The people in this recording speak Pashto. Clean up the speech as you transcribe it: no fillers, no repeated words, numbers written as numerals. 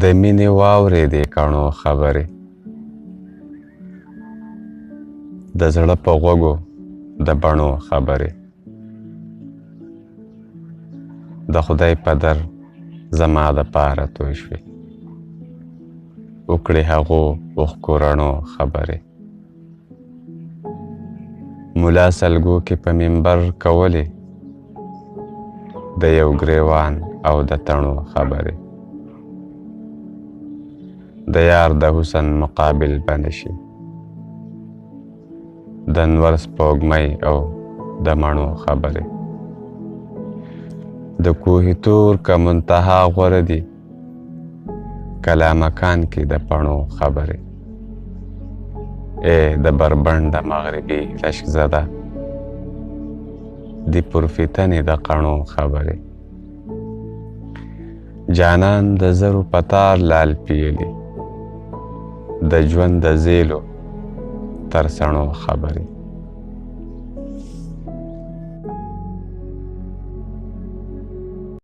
د مینې واورېدې کڼو خبرې، د زړه په غوږو د بڼو خبرې، د خدای په در زما د پاره توی شوې، وکړې هغو اوښکو رڼو خبرې. ملا سلګو کې په منبر کولې د یو ګریوان او د تڼو خبرې، د یار د حسن مقابل به نشي، د انور سپوږمۍ او د مڼو خبرې. د کوهي تور که منتها غوره دي، کلامکان کې د پڼو خبرې. ای د بربنډ مغربي رشک زده، د پرفتنې د قڼو خبرې. جانان د زرو پتار لال پیلي، د ژوند د زیلو ترڅڼو خبرې.